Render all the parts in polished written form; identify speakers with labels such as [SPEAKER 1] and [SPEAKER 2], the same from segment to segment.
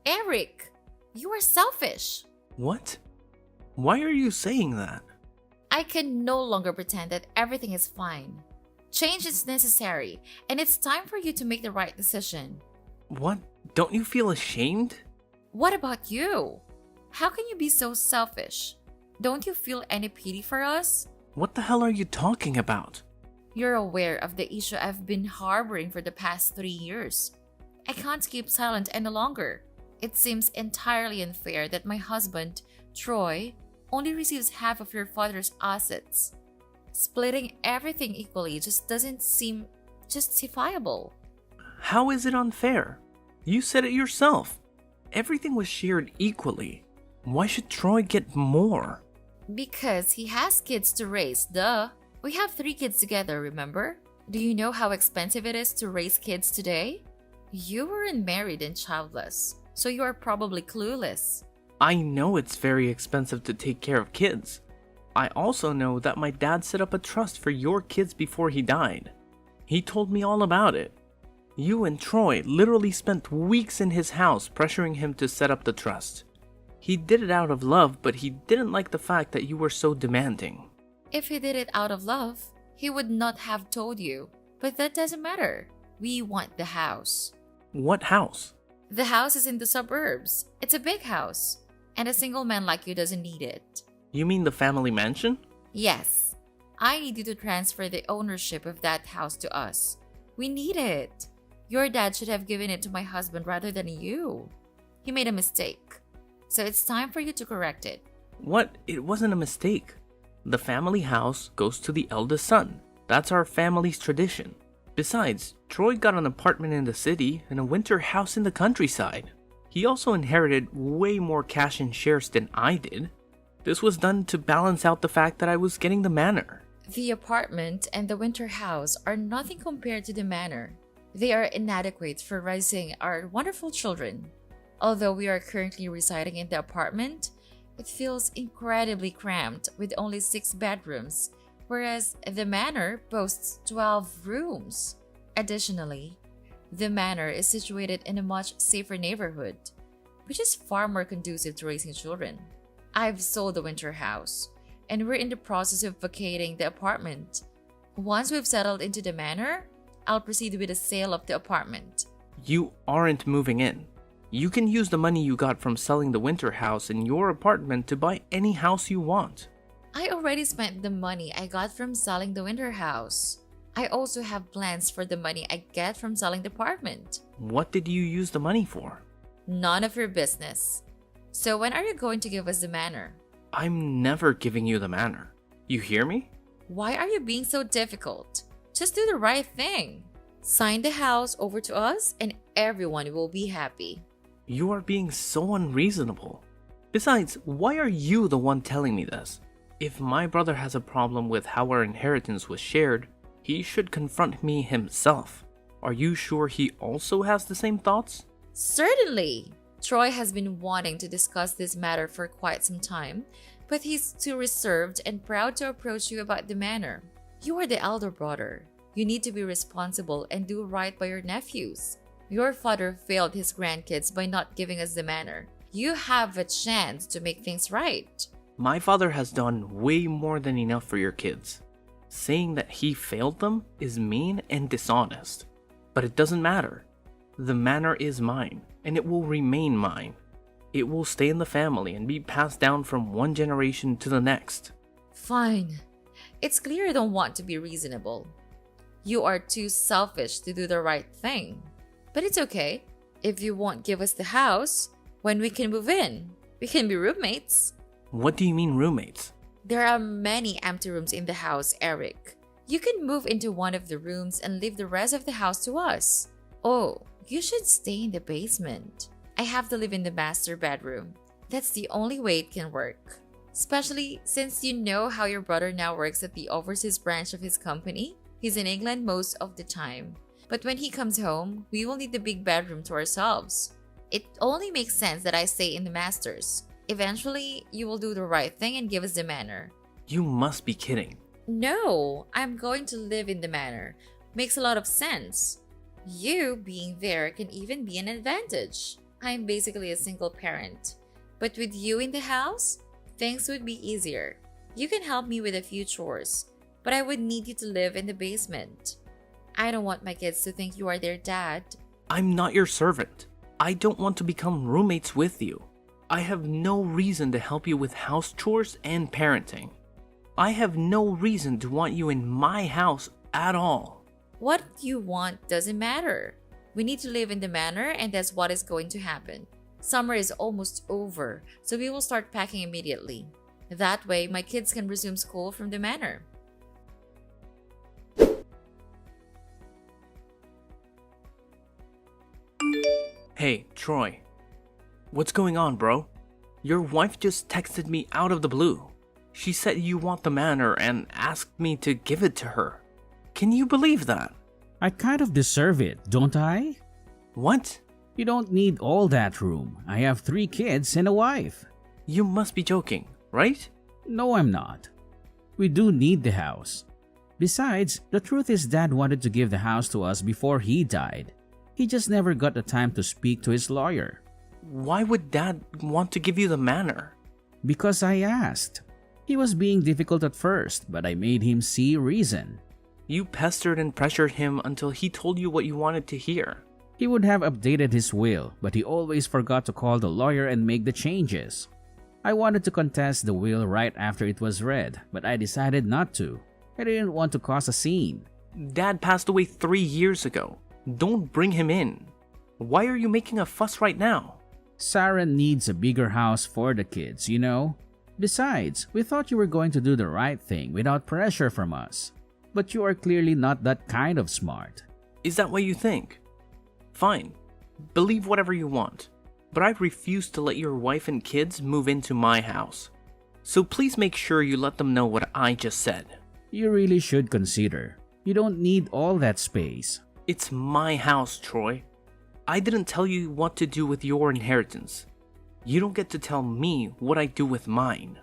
[SPEAKER 1] Eric, you are selfish.
[SPEAKER 2] What? Why are you saying that?
[SPEAKER 1] I can no longer pretend that everything is fine. Change is necessary, and it's time for you to make the right decision.
[SPEAKER 2] What? Don't you feel ashamed?
[SPEAKER 1] What about you? How can you be so selfish? Don't you feel any pity for us?
[SPEAKER 2] What the hell are you talking about?
[SPEAKER 1] You're aware of the issue I've been harboring for the past 3 years. I can't keep silent any longer. It seems entirely unfair that my husband, Troy, only receives half of your father's assets. Splitting everything equally just doesn't seem justifiable.
[SPEAKER 2] How is it unfair? You said it yourself. Everything was shared equally. Why should Troy get more?
[SPEAKER 1] Because he has kids to raise, duh. We have 3 kids together, remember? Do you know how expensive it is to raise kids today? You weren't married and childless, so you are probably clueless.
[SPEAKER 2] I know it's very expensive to take care of kids. I also know that my dad set up a trust for your kids before he died. He told me all about it. You and Troy literally spent weeks in his house pressuring him to set up the trust. He did it out of love, but he didn't like the fact that you were so demanding.
[SPEAKER 1] If he did it out of love, he would not have told you. But that doesn't matter. We want the house.
[SPEAKER 2] What house?
[SPEAKER 1] The house is in the suburbs. It's a big house. And a single man like you doesn't need it.
[SPEAKER 2] You mean the family mansion?
[SPEAKER 1] Yes. I need you to transfer the ownership of that house to us. We need it. Your dad should have given it to my husband rather than you. He made a mistake. So it's time for you to correct it.
[SPEAKER 2] What? It wasn't a mistake. The family house goes to the eldest son. That's our family's tradition. Besides, Troy got an apartment in the city and a winter house in the countryside. He also inherited way more cash and shares than I did. This was done to balance out the fact that I was getting the manor.
[SPEAKER 1] The apartment and the winter house are nothing compared to the manor. They are inadequate for raising our wonderful children. Although we are currently residing in the apartment, it feels incredibly cramped with only 6 bedrooms, whereas the manor boasts 12 rooms. Additionally, the manor is situated in a much safer neighborhood, which is far more conducive to raising children. I've sold the winter house, and we're in the process of vacating the apartment. Once we've settled into the manor, I'll proceed with the sale of the apartment.
[SPEAKER 2] You aren't moving in. You can use the money you got from selling the winter house in your apartment to buy any house you want.
[SPEAKER 1] I already spent the money I got from selling the winter house. I also have plans for the money I get from selling the apartment.
[SPEAKER 2] What did you use the money for?
[SPEAKER 1] None of your business. So when are you going to give us the manor?
[SPEAKER 2] I'm never giving you the manor. You hear me?
[SPEAKER 1] Why are you being so difficult? Just do the right thing. Sign the house over to us and everyone will be happy.
[SPEAKER 2] You are being so unreasonable. Besides, why are you the one telling me this? If my brother has a problem with how our inheritance was shared, he should confront me himself. Are you sure he also has the same thoughts?
[SPEAKER 1] Certainly. Troy has been wanting to discuss this matter for quite some time, but he's too reserved and proud to approach you about the manor. You are the elder brother. You need to be responsible and do right by your nephews. Your father failed his grandkids by not giving us the manor. You have a chance to make things right.
[SPEAKER 2] My father has done way more than enough for your kids. Saying that he failed them is mean and dishonest. But it doesn't matter. The manor is mine, and it will remain mine. It will stay in the family and be passed down from one generation to the next.
[SPEAKER 1] Fine. It's clear you don't want to be reasonable. You are too selfish to do the right thing. But it's okay. If you won't give us the house, when we can move in, we can be roommates.
[SPEAKER 2] What do you mean roommates?
[SPEAKER 1] There are many empty rooms in the house, Eric. You can move into one of the rooms and leave the rest of the house to us. Oh, you should stay in the basement. I have to live in the master bedroom. That's the only way it can work. Especially since you know how your brother now works at the overseas branch of his company. He's in England most of the time. But when he comes home, we will need the big bedroom to ourselves. It only makes sense that I stay in the masters. Eventually, you will do the right thing and give us the manor.
[SPEAKER 2] You must be kidding.
[SPEAKER 1] No, I'm going to live in the manor. Makes a lot of sense. You being there can even be an advantage. I'm basically a single parent. But with you in the house, things would be easier. You can help me with a few chores, but I would need you to live in the basement. I don't want my kids to think you are their dad.
[SPEAKER 2] I'm not your servant. I don't want to become roommates with you. I have no reason to help you with house chores and parenting. I have no reason to want you in my house at all.
[SPEAKER 1] What you want doesn't matter. We need to live in the manor, and that's what is going to happen. Summer is almost over, so we will start packing immediately. That way, my kids can resume school from the manor.
[SPEAKER 2] Hey, Troy. What's going on, bro? Your wife just texted me out of the blue. She said you want the manor and asked me to give it to her. Can you believe that?
[SPEAKER 3] I kind of deserve it, don't I?
[SPEAKER 2] What?
[SPEAKER 3] You don't need all that room. I have 3 kids and a wife.
[SPEAKER 2] You must be joking, right?
[SPEAKER 3] No, I'm not. We do need the house. Besides, the truth is Dad wanted to give the house to us before he died. He just never got the time to speak to his lawyer.
[SPEAKER 2] Why would Dad want to give you the manor?
[SPEAKER 3] Because I asked. He was being difficult at first, but I made him see reason.
[SPEAKER 2] You pestered and pressured him until he told you what you wanted to hear.
[SPEAKER 3] He would have updated his will, but he always forgot to call the lawyer and make the changes. I wanted to contest the will right after it was read, but I decided not to. I didn't want to cause a scene.
[SPEAKER 2] Dad passed away 3 years ago. Don't bring him in. Why are you making a fuss right now?
[SPEAKER 3] Sarah needs a bigger house for the kids, you know? Besides, we thought you were going to do the right thing without pressure from us. But you are clearly not that kind of smart.
[SPEAKER 2] Is that what you think? Fine. Believe whatever you want. But I refuse to let your wife and kids move into my house. So please make sure you let them know what I just said.
[SPEAKER 3] You really should consider. You don't need all that space.
[SPEAKER 2] It's my house, Troy. I didn't tell you what to do with your inheritance. You don't get to tell me what I do with mine.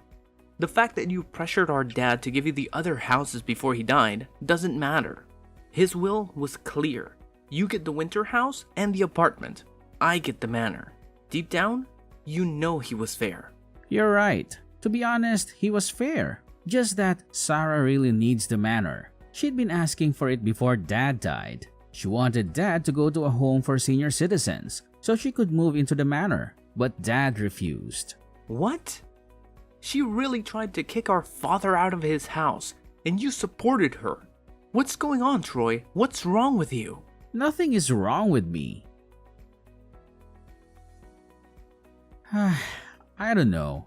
[SPEAKER 2] The fact that you pressured our dad to give you the other houses before he died doesn't matter. His will was clear. You get the winter house and the apartment. I get the manor. Deep down, you know he was fair.
[SPEAKER 3] You're right. To be honest, he was fair. Just that Sarah really needs the manor. She'd been asking for it before Dad died. She wanted Dad to go to a home for senior citizens so she could move into the manor, but Dad refused.
[SPEAKER 2] What? She really tried to kick our father out of his house, and you supported her. What's going on, Troy? What's wrong with you?
[SPEAKER 3] Nothing is wrong with me. I don't know.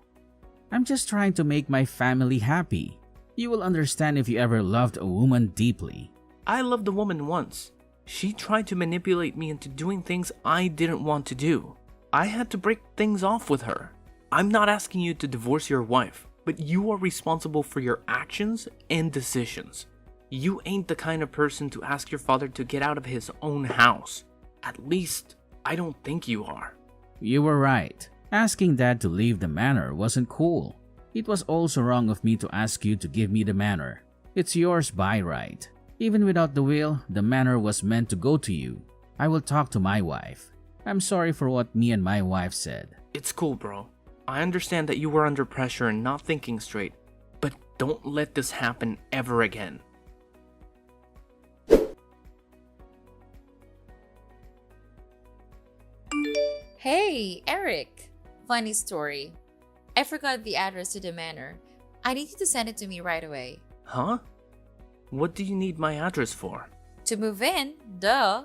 [SPEAKER 3] I'm just trying to make my family happy. You will understand if you ever loved a woman deeply.
[SPEAKER 2] I loved a woman once. She tried to manipulate me into doing things I didn't want to do. I had to break things off with her. I'm not asking you to divorce your wife, but you are responsible for your actions and decisions. You ain't the kind of person to ask your father to get out of his own house. At least, I don't think you are.
[SPEAKER 3] You were right. Asking Dad to leave the manor wasn't cool. It was also wrong of me to ask you to give me the manor. It's yours by right. Even without the will, the manor was meant to go to you. I will talk to my wife. I'm sorry for what me and my wife said.
[SPEAKER 2] It's cool, bro. I understand that you were under pressure and not thinking straight, but don't let this happen ever again.
[SPEAKER 1] Hey, Eric! Funny story. I forgot the address to the manor. I need you to send it to me right away.
[SPEAKER 2] Huh? What do you need my address for?
[SPEAKER 1] To move in, duh.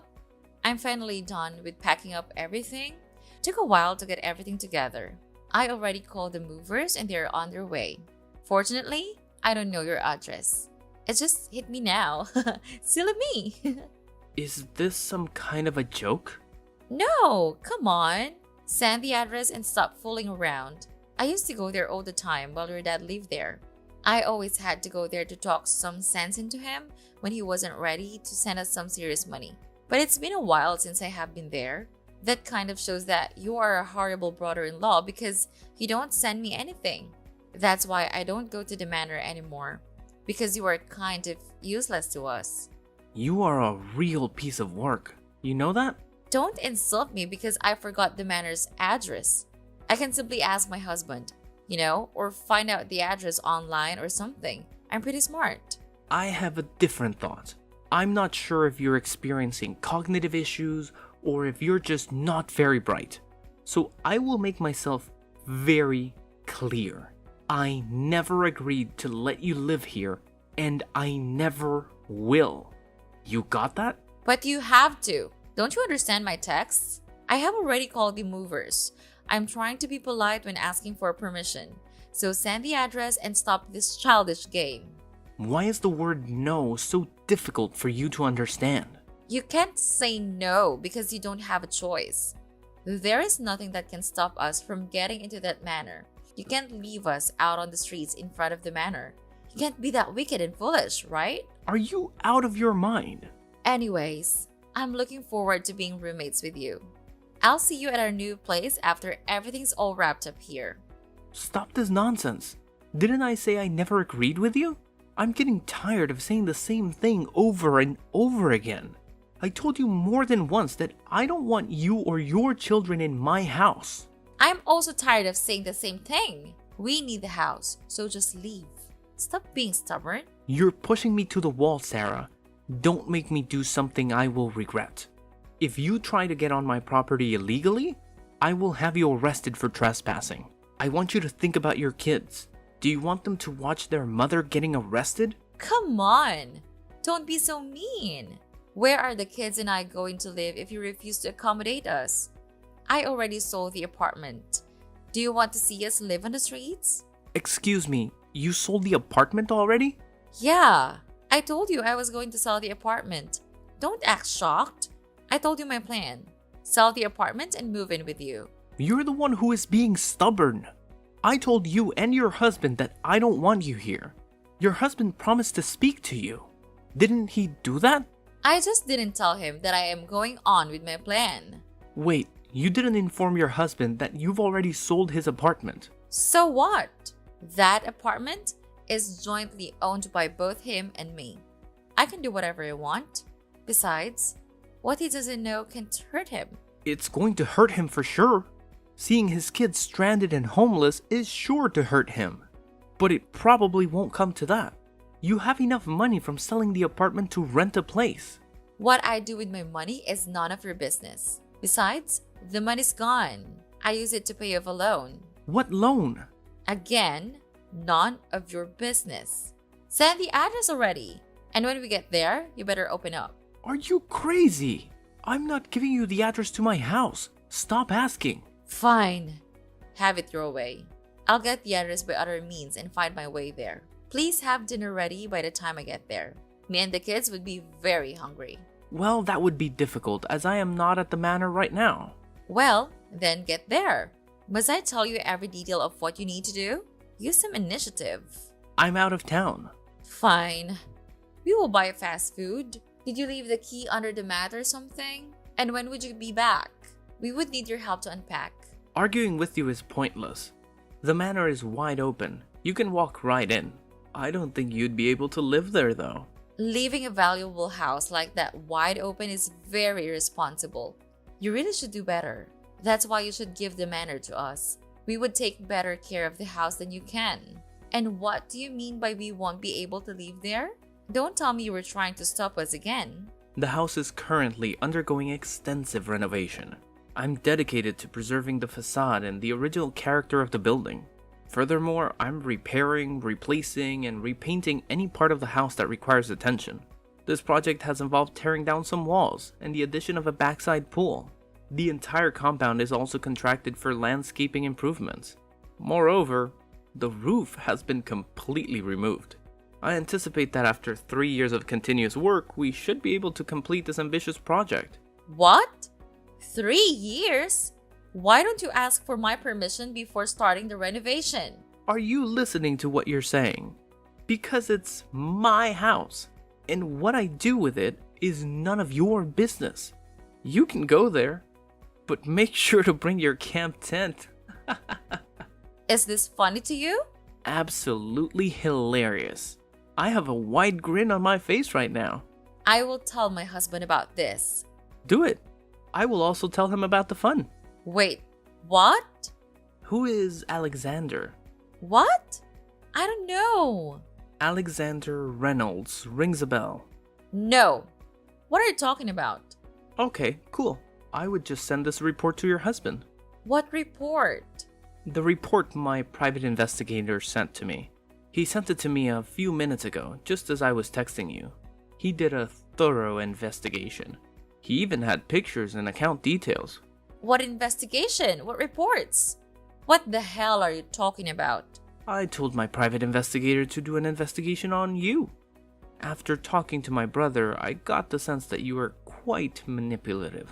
[SPEAKER 1] I'm finally done with packing up everything. Took a while to get everything together. I already called the movers and they're on their way. Fortunately, I don't know your address. It just hit me now. Silly me.
[SPEAKER 2] Is this some kind of a joke?
[SPEAKER 1] No, come on. Send the address and stop fooling around. I used to go there all the time while your dad lived there. I always had to go there to talk some sense into him when he wasn't ready to send us some serious money. But it's been a while since I have been there. That kind of shows that you are a horrible brother-in-law because you don't send me anything. That's why I don't go to the manor anymore. Because you are kind of useless to us.
[SPEAKER 2] You are a real piece of work. You know that?
[SPEAKER 1] Don't insult me because I forgot the manor's address. I can simply ask my husband, or find out the address online or something. I'm pretty smart.
[SPEAKER 2] I have a different thought. I'm not sure if you're experiencing cognitive issues or if you're just not very bright. So I will make myself very clear. I never agreed to let you live here, and I never will. You got that?
[SPEAKER 1] But you have to. Don't you understand my texts? I have already called the movers. I'm trying to be polite when asking for permission. So send the address and stop this childish game.
[SPEAKER 2] Why is the word no so difficult for you to understand?
[SPEAKER 1] You can't say no because you don't have a choice. There is nothing that can stop us from getting into that manor. You can't leave us out on the streets in front of the manor. You can't be that wicked and foolish, right?
[SPEAKER 2] Are you out of your mind?
[SPEAKER 1] Anyways, I'm looking forward to being roommates with you. I'll see you at our new place after everything's all wrapped up here.
[SPEAKER 2] Stop this nonsense. Didn't I say I never agreed with you? I'm getting tired of saying the same thing over and over again. I told you more than once that I don't want you or your children in my house.
[SPEAKER 1] I'm also tired of saying the same thing. We need the house, so just leave. Stop being stubborn.
[SPEAKER 2] You're pushing me to the wall, Sarah. Don't make me do something I will regret. If you try to get on my property illegally, I will have you arrested for trespassing. I want you to think about your kids. Do you want them to watch their mother getting arrested?
[SPEAKER 1] Come on. Don't be so mean. Where are the kids and I going to live if you refuse to accommodate us? I already sold the apartment. Do you want to see us live on the streets?
[SPEAKER 2] Excuse me, you sold the apartment already?
[SPEAKER 1] Yeah, I told you I was going to sell the apartment. Don't act shocked. I told you my plan. Sell the apartment and move in with you.
[SPEAKER 2] You're the one who is being stubborn. I told you and your husband that I don't want you here. Your husband promised to speak to you. Didn't he do that?
[SPEAKER 1] I just didn't tell him that I am going on with my plan.
[SPEAKER 2] Wait, you didn't inform your husband that you've already sold his apartment.
[SPEAKER 1] So what? That apartment is jointly owned by both him and me. I can do whatever I want. Besides, what he doesn't know can hurt him.
[SPEAKER 2] It's going to hurt him for sure. Seeing his kids stranded and homeless is sure to hurt him. But it probably won't come to that. You have enough money from selling the apartment to rent a place.
[SPEAKER 1] What I do with my money is none of your business. Besides, the money's gone. I use it to pay off a loan.
[SPEAKER 2] What loan?
[SPEAKER 1] Again, none of your business. Send the address already. And when we get there, you better open up.
[SPEAKER 2] Are you crazy? I'm not giving you the address to my house. Stop asking.
[SPEAKER 1] Fine. Have it your way. I'll get the address by other means and find my way there. Please have dinner ready by the time I get there. Me and the kids would be very hungry.
[SPEAKER 2] Well, that would be difficult as I am not at the manor right now.
[SPEAKER 1] Well, then get there. Must I tell you every detail of what you need to do? Use some initiative.
[SPEAKER 2] I'm out of town.
[SPEAKER 1] Fine. We will buy fast food. Did you leave the key under the mat or something? And when would you be back? We would need your help to unpack.
[SPEAKER 2] Arguing with you is pointless. The manor is wide open. You can walk right in. I don't think you'd be able to live there though.
[SPEAKER 1] Leaving a valuable house like that wide open is very irresponsible. You really should do better. That's why you should give the manor to us. We would take better care of the house than you can. And what do you mean by we won't be able to live there? Don't tell me you were trying to stop us again.
[SPEAKER 2] The house is currently undergoing extensive renovation. I'm dedicated to preserving the facade and the original character of the building. Furthermore, I'm repairing, replacing, and repainting any part of the house that requires attention. This project has involved tearing down some walls and the addition of a backside pool. The entire compound is also contracted for landscaping improvements. Moreover, the roof has been completely removed. I anticipate that after 3 years of continuous work, we should be able to complete this ambitious project.
[SPEAKER 1] What? 3 years? Why don't you ask for my permission before starting the renovation?
[SPEAKER 2] Are you listening to what you're saying? Because it's my house, and what I do with it is none of your business. You can go there, but make sure to bring your camp tent.
[SPEAKER 1] Is this funny to you?
[SPEAKER 2] Absolutely hilarious. I have a wide grin on my face right now.
[SPEAKER 1] I will tell my husband about this.
[SPEAKER 2] Do it. I will also tell him about the fun.
[SPEAKER 1] Wait, what?
[SPEAKER 2] Who is Alexander?
[SPEAKER 1] What? I don't know.
[SPEAKER 2] Alexander Reynolds rings a bell.
[SPEAKER 1] No. What are you talking about?
[SPEAKER 2] Okay, cool. I would just send this report to your husband.
[SPEAKER 1] What report?
[SPEAKER 2] The report my private investigator sent to me. He sent it to me a few minutes ago, just as I was texting you. He did a thorough investigation. He even had pictures and account details.
[SPEAKER 1] What investigation? What reports? What the hell are you talking about?
[SPEAKER 2] I told my private investigator to do an investigation on you. After talking to my brother, I got the sense that you were quite manipulative.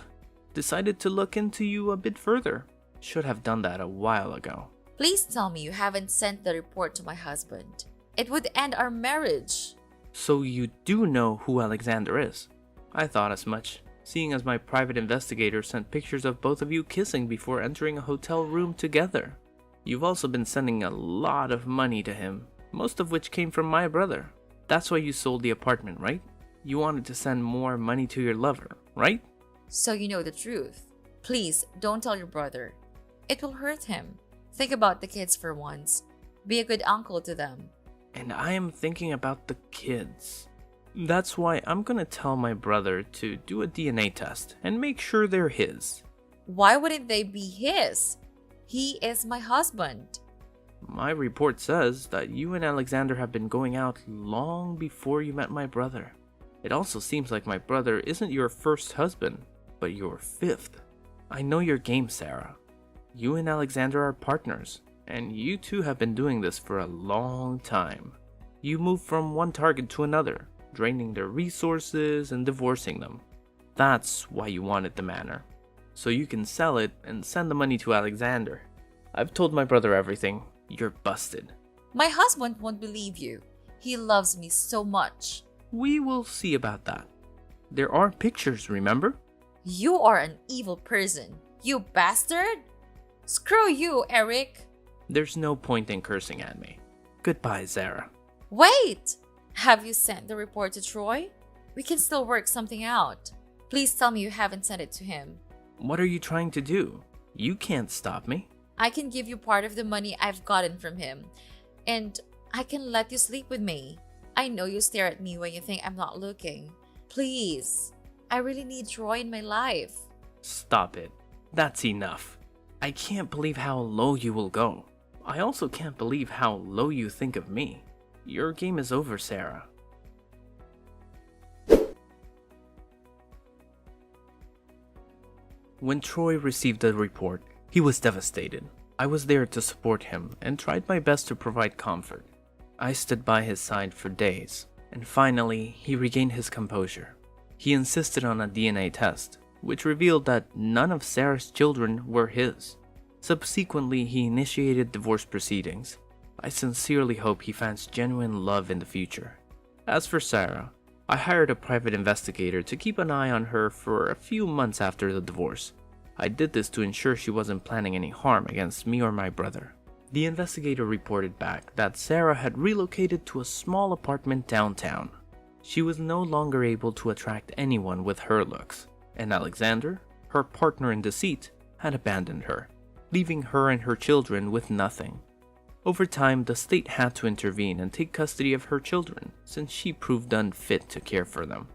[SPEAKER 2] Decided to look into you a bit further. Should have done that a while ago.
[SPEAKER 1] Please tell me you haven't sent the report to my husband. It would end our marriage.
[SPEAKER 2] So you do know who Alexander is? I thought as much, seeing as my private investigator sent pictures of both of you kissing before entering a hotel room together. You've also been sending a lot of money to him, most of which came from my brother. That's why you sold the apartment, right? You wanted to send more money to your lover, right?
[SPEAKER 1] So you know the truth. Please don't tell your brother. It will hurt him. Think about the kids for once. Be a good uncle to them.
[SPEAKER 2] And I am thinking about the kids. That's why I'm gonna tell my brother to do a DNA test and make sure they're his.
[SPEAKER 1] Why wouldn't they be his? He is my husband.
[SPEAKER 2] My report says that you and Alexander have been going out long before you met my brother. It also seems like my brother isn't your first husband, but your fifth. I know your game, Sarah. You and Alexander are partners, and you two have been doing this for a long time. You move from one target to another, draining their resources and divorcing them. That's why you wanted the manor, so you can sell it and send the money to Alexander. I've told my brother everything. You're busted.
[SPEAKER 1] My husband won't believe you. He loves me so much.
[SPEAKER 2] We will see about that. There are pictures, remember?
[SPEAKER 1] You are an evil person. You bastard! Screw you, Eric!
[SPEAKER 2] There's no point in cursing at me. Goodbye, Sarah.
[SPEAKER 1] Wait! Have you sent the report to Troy? We can still work something out. Please tell me you haven't sent it to him.
[SPEAKER 2] What are you trying to do? You can't stop me.
[SPEAKER 1] I can give you part of the money I've gotten from him. And I can let you sleep with me. I know you stare at me when you think I'm not looking. Please. I really need Troy in my life.
[SPEAKER 2] Stop it. That's enough. I can't believe how low you will go. I also can't believe how low you think of me. Your game is over, Sarah. When Troy received the report, he was devastated. I was there to support him and tried my best to provide comfort. I stood by his side for days, and finally, he regained his composure. He insisted on a DNA test, which revealed that none of Sarah's children were his. Subsequently, he initiated divorce proceedings. I sincerely hope he finds genuine love in the future. As for Sarah, I hired a private investigator to keep an eye on her for a few months after the divorce. I did this to ensure she wasn't planning any harm against me or my brother. The investigator reported back that Sarah had relocated to a small apartment downtown. She was no longer able to attract anyone with her looks, and Alexander, her partner in deceit, had abandoned her, leaving her and her children with nothing. Over time, the state had to intervene and take custody of her children, since she proved unfit to care for them.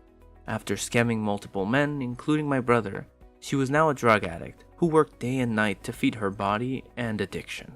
[SPEAKER 2] After scamming multiple men, including my brother, she was now a drug addict who worked day and night to feed her body and addiction.